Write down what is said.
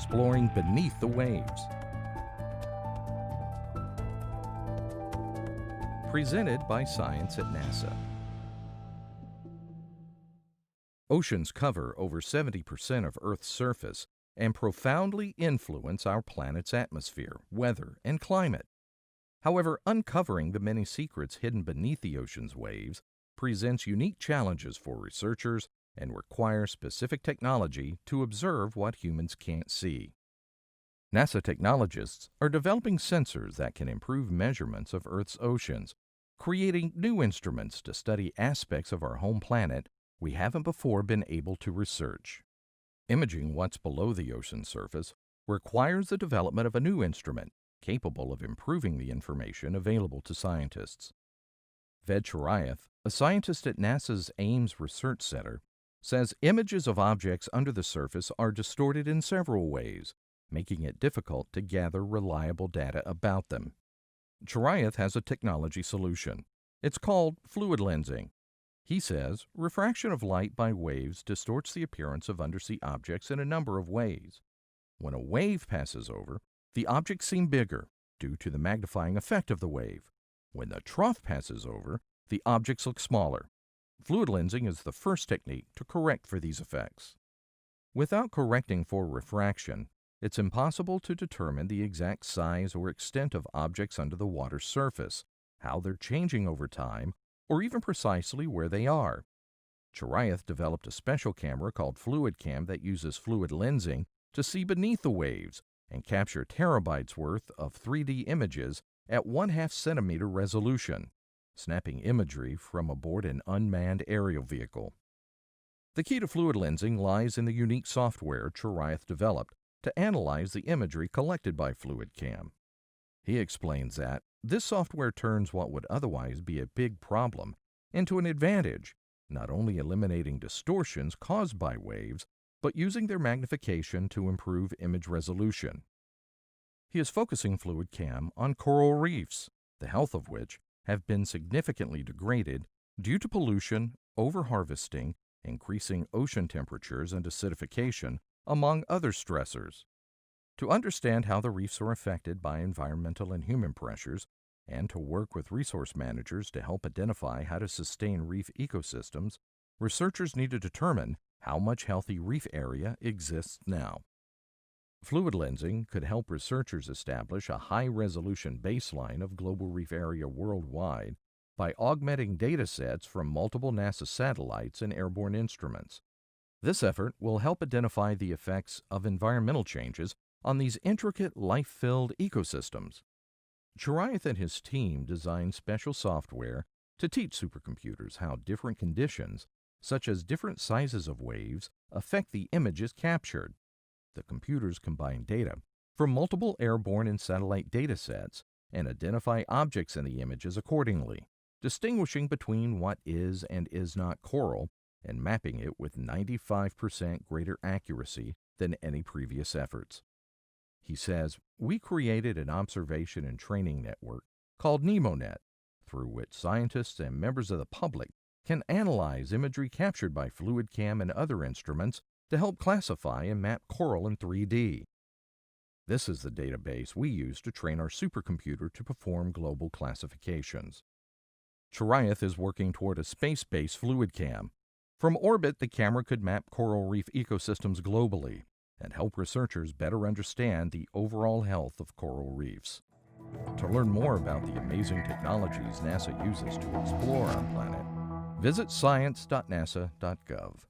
exploring beneath the waves. Presented by Science at NASA. Oceans cover over 70% of Earth's surface and profoundly influence our planet's atmosphere, weather, and climate. However, uncovering the many secrets hidden beneath the ocean's waves presents unique challenges for researchers and requires specific technology to observe what humans can't see. NASA technologists are developing sensors that can improve measurements of Earth's oceans, creating new instruments to study aspects of our home planet we haven't before been able to research. Imaging what's below the ocean surface requires the development of a new instrument capable of improving the information available to scientists. Ved Chirayath, a scientist at NASA's Ames Research Center, says images of objects under the surface are distorted in several ways, making it difficult to gather reliable data about them. Chirayath has a technology solution. It's called fluid lensing. He says refraction of light by waves distorts the appearance of undersea objects in a number of ways. When a wave passes over, the objects seem bigger due to the magnifying effect of the wave. When the trough passes over, the objects look smaller. Fluid lensing is the first technique to correct for these effects. Without correcting for refraction, it's impossible to determine the exact size or extent of objects under the water's surface, how they're changing over time, or even precisely where they are. Chirayath developed a special camera called FluidCam that uses fluid lensing to see beneath the waves and capture terabytes worth of 3D images at 1/2 centimeter resolution, snapping imagery from aboard an unmanned aerial vehicle. The key to fluid lensing lies in the unique software Chirayath developed to analyze the imagery collected by FluidCam. He explains that this software turns what would otherwise be a big problem into an advantage, not only eliminating distortions caused by waves, but using their magnification to improve image resolution. He is focusing FluidCam on coral reefs, the health of which have been significantly degraded due to pollution, overharvesting, increasing ocean temperatures, and acidification, among other stressors. To understand how the reefs are affected by environmental and human pressures, and to work with resource managers to help identify how to sustain reef ecosystems, researchers need to determine how much healthy reef area exists now. Fluid lensing could help researchers establish a high-resolution baseline of global reef area worldwide by augmenting data sets from multiple NASA satellites and airborne instruments. This effort will help identify the effects of environmental changes on these intricate, life-filled ecosystems. Chirayath and his team designed special software to teach supercomputers how different conditions, such as different sizes of waves, affect the images captured. The computers combine data from multiple airborne and satellite data sets and identify objects in the images accordingly, distinguishing between what is and is not coral and mapping it with 95% greater accuracy than any previous efforts. He says, "We created an observation and training network called NEMONet, through which scientists and members of the public can analyze imagery captured by FluidCam and other instruments to help classify and map coral in 3D. This is the database we use to train our supercomputer to perform global classifications." Chirayath is working toward a space-based FluidCam. From orbit, the camera could map coral reef ecosystems globally and help researchers better understand the overall health of coral reefs. To learn more about the amazing technologies NASA uses to explore our planet, visit science.nasa.gov.